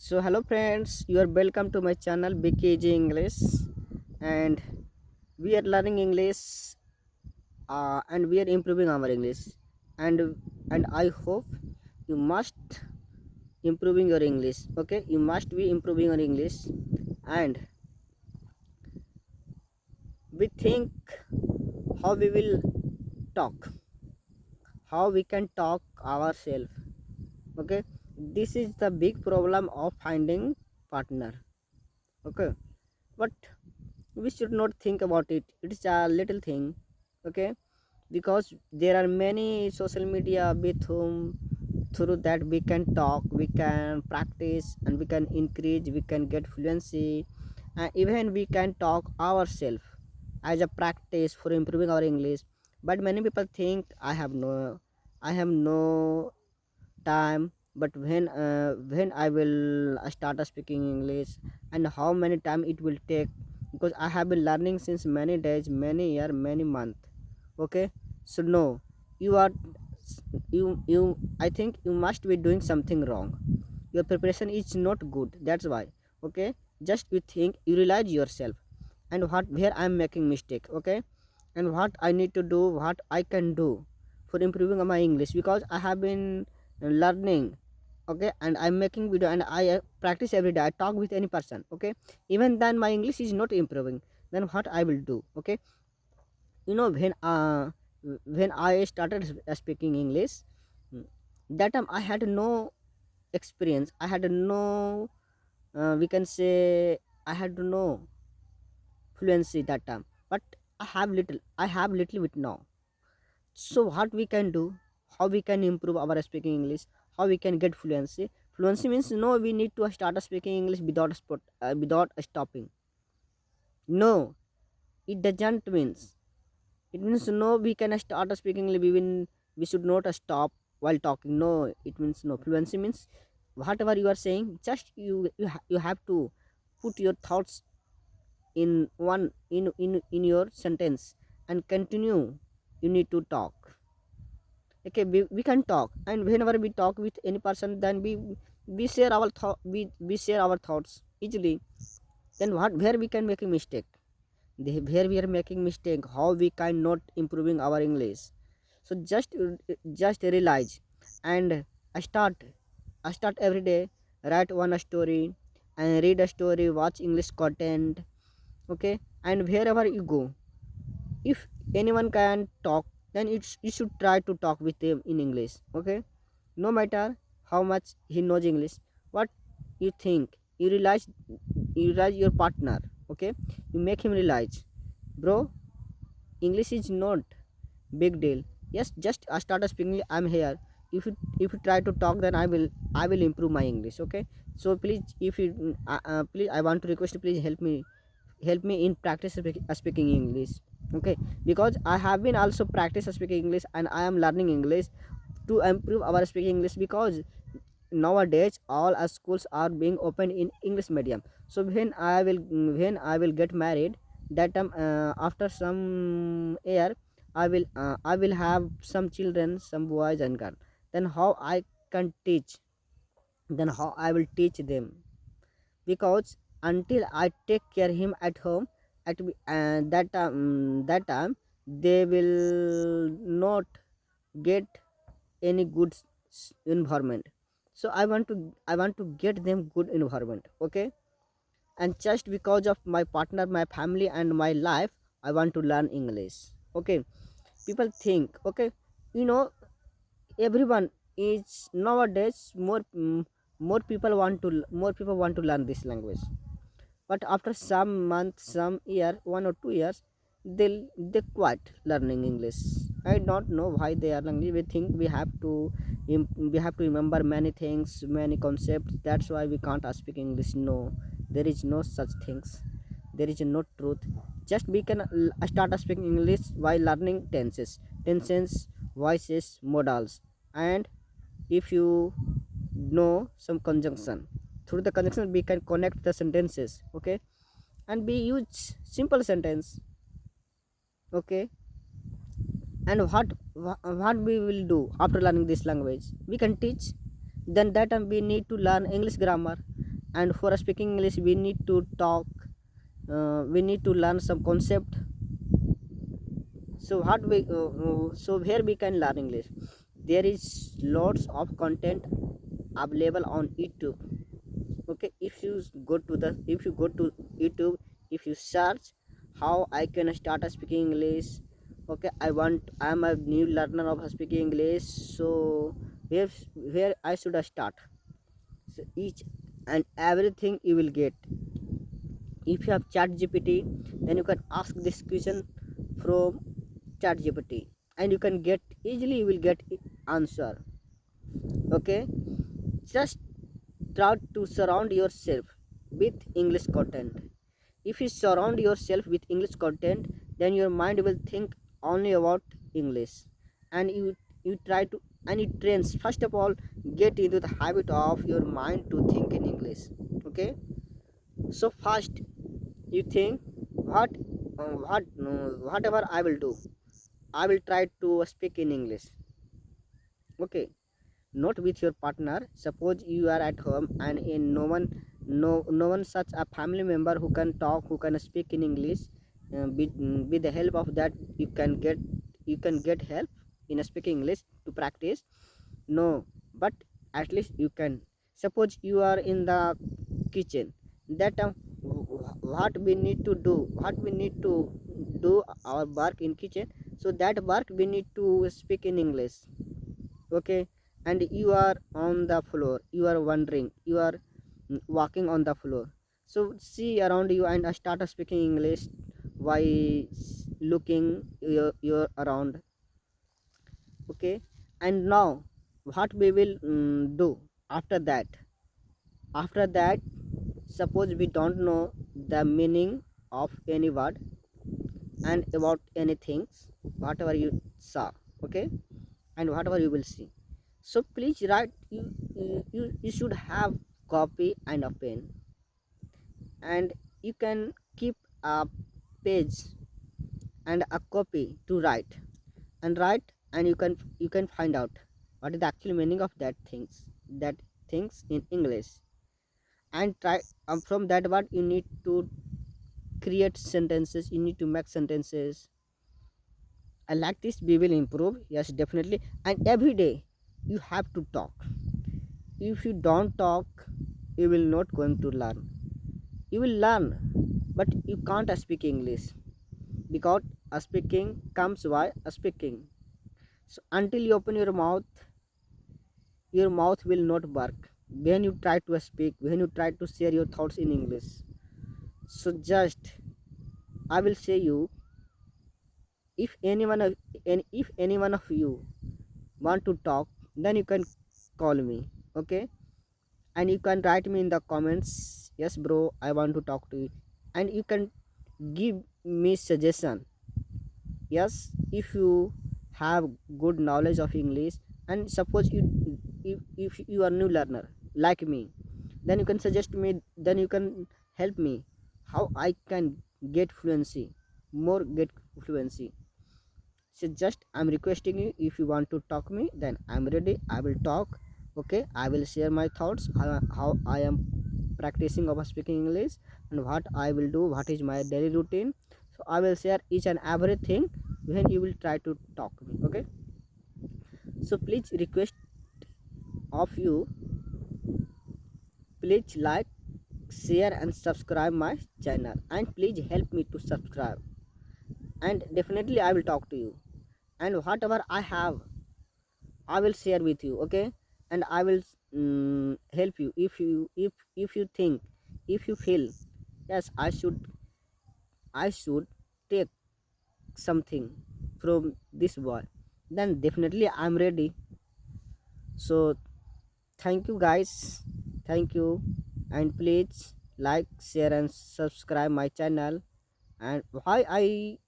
So hello friends, you are welcome to my channel BKG English, and we are learning English, and we are improving our English, and I hope you must improving your English. Okay, you must be improving your English, and we think how we will talk, how we can talk ourselves. Okay, this is the big problem of finding partner. Okay, but we should not think about it. It's a little thing. Okay, because there are many social media with whom through that we can talk, we can practice, and we can increase, we can get fluency, and even we can talk ourselves as a practice for improving our English. But many people think I have no time, but when I will start speaking English, and how many time it will take, because I have been learning since many days, many year, many month. Okay, so no, you are you I think you must be doing something wrong. Your preparation is not good, that's why. Okay, just you think, you realize yourself, and what where I'm making mistake. Okay, and what I need to do, what I can do for improving my English, because I have been learning. Okay, and I'm making video, and I practice every day, I talk with any person. Okay, even then my English is not improving. Then what I will do? Okay, when I started speaking English, mm, that time I had no experience, I had no, we can say, I had no fluency that time, but I have little bit now. So what we can do, how we can improve our speaking English, how we can get fluency means, no, we need to start speaking English without stopping. No, it doesn't means, it means no, we can start speaking English, we should not stop while talking. No, it means no. Fluency means whatever you are saying, just you have to put your thoughts in one in your sentence and continue. You need to talk. Okay, we can talk, and whenever we talk with any person, then we share our thought, we share our thoughts easily. Then what, where we can make a mistake, where we are making mistake, how we can not improving our English. So just realize, and start start every day, write one story, and read a story, watch English content. Okay, and wherever you go, if anyone can talk, then you should try to talk with them in English. Okay, no matter how much he knows English, what you think, you realize your partner. Okay, you make him realize, bro, English is not big deal. Yes, just start speaking, I'm here. If you try to talk, then I will improve my English. Okay, so please, if you please, I want to request, please help me in practice speaking English. Okay, because I have been also practice speaking English, and I am learning English to improve our speaking English, because nowadays all our schools are being opened in English medium. So when I will get married, that time, after some year, I will have some children, some boys and girls. Then how I can teach, then how I will teach them, because until I take care him at home, that time they will not get any good environment. So I want to get them good environment. Okay, and just because of my partner, my family, and my life, I want to learn English. Okay, people think, okay, you know everyone is nowadays more people want to learn this language. But after some months, some year, 1 or 2 years, they quit learning English. I don't know why they are learning. We think we have to remember many things, many concepts, that's why we can't speak English. No, there is no such things, there is no truth. Just we can start speaking English while learning tenses, voices, modals, and if you know some conjunction, through the conjunction we can connect the sentences. Okay, and we use simple sentence. Okay, and what we will do after learning this language, we can teach. Then that time we need to learn English grammar, and for speaking English we need to talk, we need to learn some concept. So what we so where we can learn English, there is lots of content available on YouTube. Okay, if you go to YouTube, if you search how I can start speaking English, okay, I am a new learner of speaking English, so where where I should I start? So each and everything you will get. If you have chat gpt, then you can ask this question from chat gpt, and you can get easily, you will get answer. Okay, just try to surround yourself with English content. If you surround yourself with English content, then your mind will think only about English, and you try to, and it trains. First of all, get into the habit of your mind to think in English. Okay, so first you think whatever I will do, I will try to speak in English. Okay, not with your partner. Suppose you are at home and in no one such a family member who can talk, who can speak in English. With the help of that, you can get help in speaking English to practice. No, but at least you can. Suppose you are in the kitchen, that what we need to do, what we need to do our work in kitchen, so that work we need to speak in English. Okay, and you are on the floor, you are wondering, you are walking on the floor, so see around you and start speaking English by looking your around. Okay, and now what we will do after that? After that, suppose we don't know the meaning of any word and about anything, whatever you saw. Okay, and whatever you will see, so please write. You should have copy and a pen, and you can keep a page and a copy to write, and you can find out what is the actual meaning of that things in English, and try from that word you need to create sentences, you need to make sentences. And like this we will improve, yes, definitely. And every day you have to talk. If you don't talk, you will not going to learn. You will learn, but you can't speak English, because speaking comes by speaking. So until you open your mouth will not work. When you try to speak, when you try to share your thoughts in English, so just I will say you, if anyone of if any one of you want to talk, then you can call me. Okay, and you can write me in the comments, yes bro, I want to talk to you. And you can give me suggestion. Yes, if you have good knowledge of English, and suppose you, if you are new learner like me, then you can suggest me, then you can help me how I can get fluency, more get fluency. So just I'm requesting you, if you want to talk me, then I'm ready, I will talk. Okay, I will share my thoughts, how I am practicing of speaking English, and what I will do, what is my daily routine. So I will share each and everything when you will try to talk me. Okay, so please request of you, please like, share and subscribe my channel, and please help me to subscribe, and definitely I will talk to you, and whatever I have I will share with you. Okay, and I will help you. If you think, if you feel, yes, I should take something from this boy, then definitely I'm ready. So thank you guys, thank you, and please like, share and subscribe my channel. And why I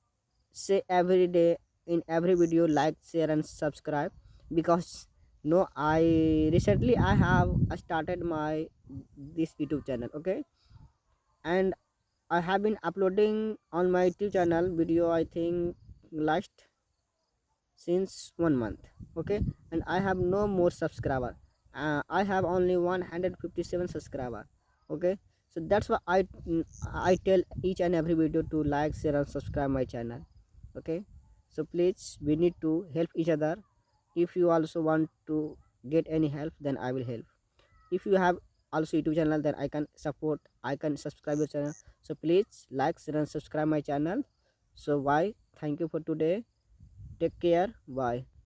say every day in every video, like, share and subscribe, because no, I recently I have started my this YouTube channel. Okay, and I have been uploading on my YouTube channel video, I think last since 1 month. Okay, and I have no more subscriber. I have only 157 subscriber Okay, so that's why I tell each and every video to like, share and subscribe my channel. Okay, so please, we need to help each other. If you also want to get any help, then I will help. If you have also YouTube channel, then I can support, I can subscribe your channel. So please like, share and subscribe my channel. So bye, thank you for today, take care, bye.